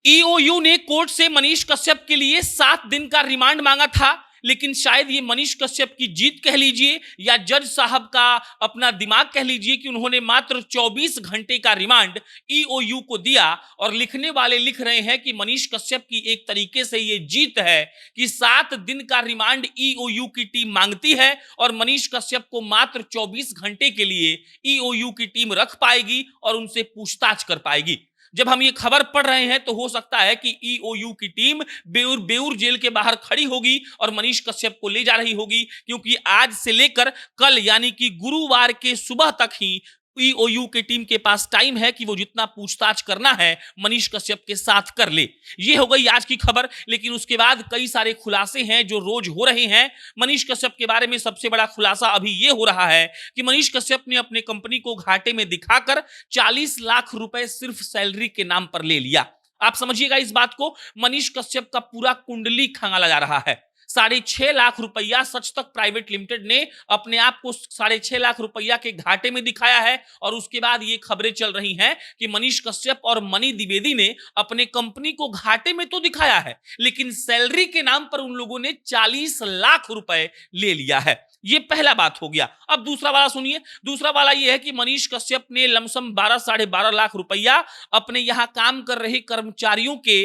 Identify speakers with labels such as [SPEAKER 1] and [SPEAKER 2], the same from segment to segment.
[SPEAKER 1] EOU ने court से मनीष कश्यप के लिए 7 दिन का रिमांड मांगा था, लेकिन शायद ये मनीष कश्यप की जीत कह लीजिए या जज साहब का अपना दिमाग कह लीजिए कि उन्होंने मात्र 24 घंटे का रिमांड ईओयू को दिया। और लिखने वाले लिख रहे हैं कि मनीष कश्यप की एक तरीके से ये जीत है कि 7 दिन का रिमांड ईओयू की टीम मांगती है और मनीष कश्यप को मात्र 24 घंटे के लिए ईओयू की टीम रख पाएगी और उनसे पूछताछ कर पाएगी। जब हम ये खबर पढ़ रहे हैं तो हो सकता है कि ईओयू की टीम बेउर बेउर जेल के बाहर खड़ी होगी और मनीष कश्यप को ले जा रही होगी, क्योंकि आज से लेकर कल यानी कि गुरुवार के सुबह तक ही ईओयू की टीम के पास टाइम है कि वो जितना पूछताछ करना है मनीष कश्यप के साथ कर ले। ये हो गई आज की खबर, लेकिन उसके बाद कई सारे खुलासे हैं जो रोज हो रहे हैं। मनीष कश्यप के बारे में सबसे बड़ा खुलासा अभी ये हो रहा है कि मनीष कश्यप ने अपने कंपनी को घाटे में दिखाकर 40 लाख रुपए सिर्फ सैलरी के नाम पर ले लिया। आप समझिएगा इस बात को, मनीष कश्यप का पूरा कुंडली खंगाला जा रहा है। 6.5 लाख रुपया सच तक प्राइवेट लिमिटेड ने अपने आप को 6.5 लाख रुपया के घाटे में दिखाया है। और उसके बाद ये खबरें चल रही हैं कि मनीष कश्यप और मनी द्विवेदी ने अपने कंपनी को घाटे में तो दिखाया है, लेकिन सैलरी के नाम पर उन लोगों ने 40 लाख रुपए ले लिया है। ये पहला बात हो गया। अब दूसरा वाला सुनिए। दूसरा वाला ये है कि मनीष कश्यप ने लमसम 12-12.5 लाख रुपया अपने यहां काम कर रहे कर्मचारियों के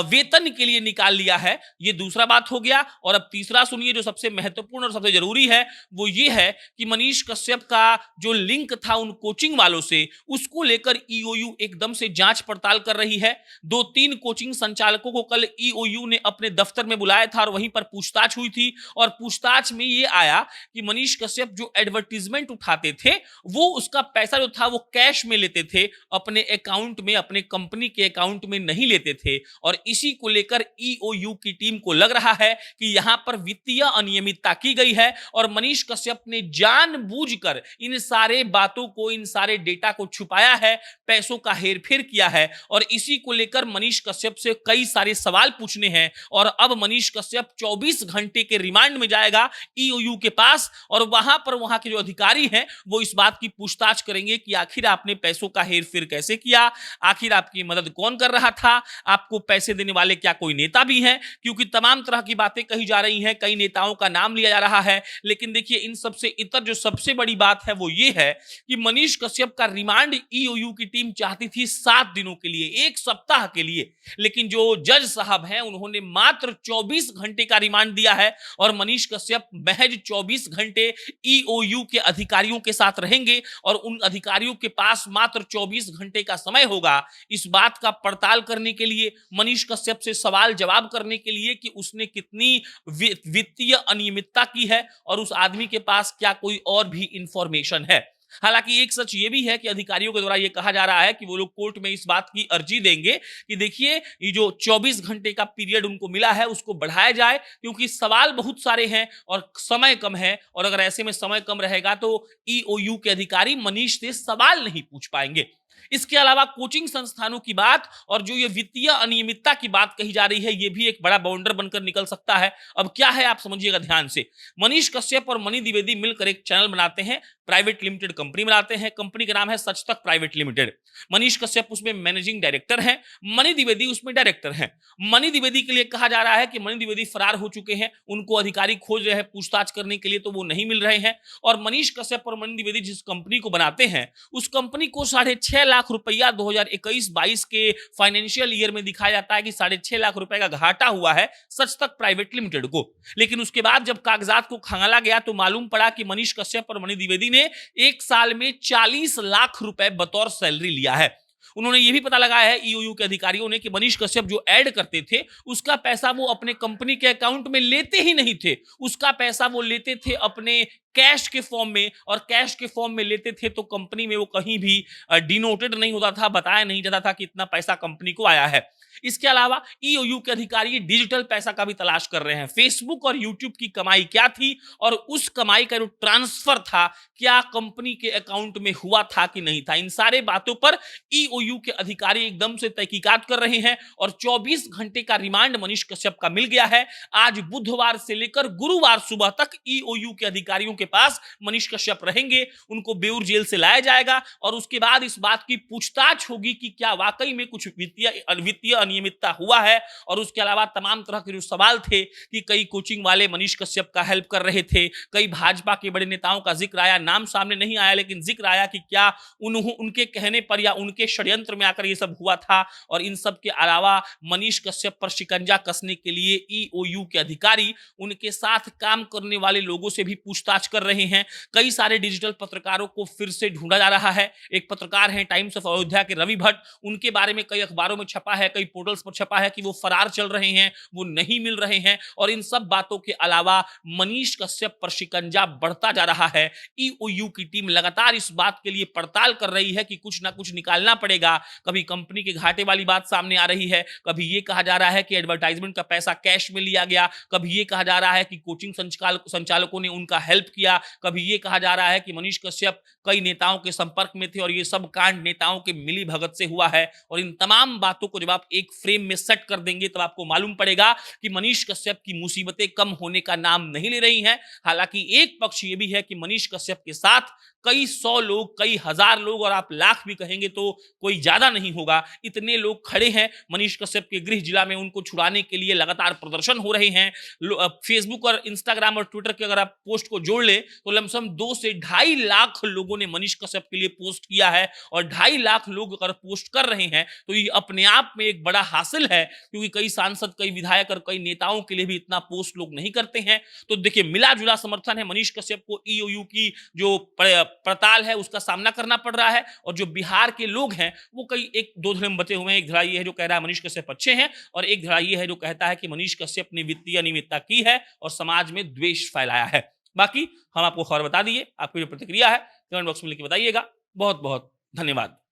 [SPEAKER 1] वेतन के लिए निकाल लिया है। ये दूसरा बात हो गया। और अब तीसरा सुनिए, जो सबसे महत्वपूर्ण और सबसे जरूरी है वो ये है कि मनीष कश्यप का जो लिंक था उन कोचिंग वालों से, उसको लेकर ईओयू एकदम से जांच पड़ताल कर रही है। 2-3 कोचिंग संचालकों को कल ईओयू ने अपने दफ्तर में बुलाया था और वहीं पर पूछताछ हुई थी। और पूछताछ में ये आया कि मनीष कश्यप जो एडवर्टीजमेंट उठाते थे वो उसका पैसा जो था वो कैश में लेते थे, अपने अकाउंट में, अपने कंपनी के अकाउंट में नहीं लेते थे। और इसी को लेकर ईओयू की टीम को लग रहा है कि यहां पर वित्तीय अनियमितता की गई है और मनीष कश्यप ने जानबूझकर इन सारे बातों को, इन सारे डेटा को छुपाया है, पैसों का हेरफेर किया है। और इसी को लेकर मनीष कश्यप से कई सारे सवाल पूछने हैं और अब मनीष कश्यप 24 घंटे के रिमांड में जाएगा ईओयू के पास। और वहां पर वहां के जो अधिकारी हैं वो इस बात की पूछताछ करेंगे कि आखिर आपने पैसों का हेरफेर कैसे किया, आखिर आपकी मदद कौन कर रहा था, आपको पैसे देने वाले क्या कोई नेता भी हैं, क्योंकि तमाम तरह की बातें कही जा रही हैं, कई नेताओं का नाम लिया जा रहा है। लेकिन देखिए, इन सबसे इतर जो सबसे बड़ी बात है वो ये है कि मनीष कश्यप का रिमांड ईओयू की टीम चाहती थी 7 दिनों के लिए, 1 सप्ताह के लिए, लेकिन जो जज साहब हैं उन्होंने मात्र 24 घंटे का रिमांड दिया है। और मनीष कश्यप महज 24 घंटे ईओयू के अधिकारियों के साथ रहेंगे और उन अधिकारियों के पास मात्र 24 घंटे का समय होगा इस बात का पड़ताल करने के लिए, मनीष कश्यप से सवाल जवाब करने के लिए कि उसने कितनी वित्तीय अनियमितता की है और उस आदमी के पास क्या कोई और भी इंफॉर्मेशन है। हालांकि एक सच ये भी है कि अधिकारियों के द्वारा ये कहा जा रहा है कि वो लोग कोर्ट में इस बात की अर्जी देंगे कि देखिए, ये जो 24 घंटे का पीरियड उनको मिला है उसको बढ़ाया जाए, क्योंकि सवाल बहुत सारे हैं और समय कम है। और अगर ऐसे में समय कम रहेगा तो ईओयू के अधिकारी मनीष से सवाल नहीं पूछ पाएंगे। इसके अलावा कोचिंग संस्थानों की बात और जो ये वित्तीय अनियमितता की बात कही जा रही है, ये भी एक बड़ा बाउंडर बनकर निकल सकता है। अब क्या है आप समझिएगा ध्यान से। मनीष कश्यप और मनी द्विवेदी मिलकर एक चैनल बनाते हैं, प्राइवेट लिमिटेड कंपनी बनाते हैं। कंपनी का नाम है सच तक प्राइवेट लिमिटेड। मनीष कश्यप उसमें मैनेजिंग डायरेक्टर हैं, मनी द्विवेदी उसमें डायरेक्टर हैं। मनी द्विवेदी के लिए कहा जा रहा है कि मनी द्विवेदी फरार हो चुके हैं, उनको अधिकारी खोज रहे हैं पूछताछ करने के लिए, तो वो नहीं मिल रहे हैं। और मनीष कश्यप और मनी द्विवेदी जिस कंपनी को बनाते हैं उस कंपनी को 6.5 लाख रुपया 2021-22 के फाइनेंशियल ईयर में दिखाया जाता है कि 6.5 लाख रुपए का घाटा हुआ है सच तक प्राइवेट लिमिटेड को। लेकिन उसके बाद जब कागजात को खंगाला गया तो मालूम पड़ा कि मनीष कश्यप और मनी द्विवेदी ने 1 साल में 40 लाख रुपए बतौर सैलरी लिया है। उन्होंने ये भी पता लगाया है ईओयू के अधिकारियों ने कि मनीष कश्यप जो ऐड करते थे उसका पैसा वो अपने कंपनी के अकाउंट में लेते ही नहीं थे, उसका पैसा वो लेते थे अपने कैश के फॉर्म में। और कैश के फॉर्म में लेते थे तो कंपनी में वो कहीं भी डिनोटेड नहीं होता था, बताया नहीं जाता था कि इतना पैसा कंपनी को आया है। इसके अलावा ईओयू के अधिकारी डिजिटल पैसा का भी तलाश कर रहे हैं। फेसबुक और यूट्यूब की कमाई क्या थी और उस कमाई का जो ट्रांसफर था क्या कंपनी के अकाउंट में हुआ था कि नहीं था, इन सारे बातों पर ईओयू के अधिकारी एकदम से तहकीकात कर रहे हैं। और 24 घंटे का रिमांड मनीष कश्यप का मिल गया है। आज बुधवार से लेकर गुरुवार सुबह तक ईओयू के अधिकारियों के के पास मनीष कश्यप रहेंगे, उनको बेऊर जेल से लाया जाएगा और उसके बाद इस बात की पूछताछ होगी कि क्या वाकई में कुछ वित्तीय अनियमितता हुआ है। और उसके अलावा तमाम तरह के जो सवाल थे कि कई कोचिंग वाले मनीष कश्यप का हेल्प कर रहे थे, कई भाजपा के बड़े नेताओं का जिक्र आया, नाम सामने नहीं आया लेकिन जिक्र आया कि क्या उनके कहने पर या उनके षड्यंत्र में आकर ये सब हुआ था। और इन सब के अलावा मनीष कश्यप पर शिकंजा कसने के लिए ईओयू के अधिकारी उनके साथ काम करने वाले लोगों से भी पूछताछ कर रहे हैं। कई सारे डिजिटल पत्रकारों को फिर से ढूंढा जा रहा है। एक पत्रकार हैं टाइम्स ऑफ अयोध्या के रवि भट्ट, उनके बारे में कई अखबारों में छपा है, कई पोर्टल्स पर छपा है कि वो फरार चल रहे हैं, वो नहीं मिल रहे हैं। और इन सब बातों के अलावा मनीष कश्यप पर शिकंजा बढ़ता जा रहा है। ईओयू की टीम लगातार इस बात के लिए पड़ताल कर रही है कि कुछ ना कुछ निकालना पड़ेगा। कभी कंपनी के घाटे वाली बात सामने आ रही है, कभी ये कहा जा रहा है कि एडवर्टाइजमेंट का पैसा कैश में लिया गया, कभी ये कहा जा रहा है कि कोचिंग संचालकों ने उनका हेल्प किया, कभी ये कहा जा रहा है कि मनीष कश्यप कई नेताओं के संपर्क में थे और ये सब कांड नेताओं के मिली भगत से हुआ है। और इन तमाम बातों को जब आप एक फ्रेम में सेट कर देंगे तब आपको मालूम पड़ेगा कि मनीष कश्यप की मुसीबतें कम होने का नाम नहीं ले रही हैं। हालांकि एक पक्ष ये भी है कि मनीष कश्यप के साथ कई सौ लोग, कई हजार लोग, और आप लाख भी कहेंगे तो कोई ज्यादा नहीं होगा, इतने लोग खड़े हैं मनीष कश्यप के गृह जिला में। उनको छुड़ाने के लिए लगातार प्रदर्शन हो रहे हैं। फेसबुक और इंस्टाग्राम और ट्विटर के अगर आप पोस्ट को जोड़ ले तो लमसम 2 से 2.5 लाख लोगों ने मनीष कश्यप के लिए पोस्ट किया है। और 2.5 लाख लोग अगर पोस्ट कर रहे हैं तो ये अपने आप में एक बड़ा हासिल है, क्योंकि कई सांसद, कई विधायक और कई नेताओं के लिए भी इतना पोस्ट लोग नहीं करते हैं। तो देखिए, मिला जुला समर्थन है। मनीष कश्यप को ईओयू की जो पड़ताल है उसका सामना करना पड़ रहा है। और जो बिहार के लोग हैं वो कई एक दो धड़े में बचे हुए हैं। एक धड़ा ये है जो कह रहा है मनीष कश्यप अच्छे हैं, और एक धड़ा ये है जो कहता है कि मनीष कश्यप ने वित्तीय अनियमितता की है और समाज में द्वेष फैलाया है। बाकी हम आपको खबर बता दिए। आपकी जो प्रतिक्रिया है कमेंट बॉक्स में लिख के बताइएगा। बहुत बहुत धन्यवाद।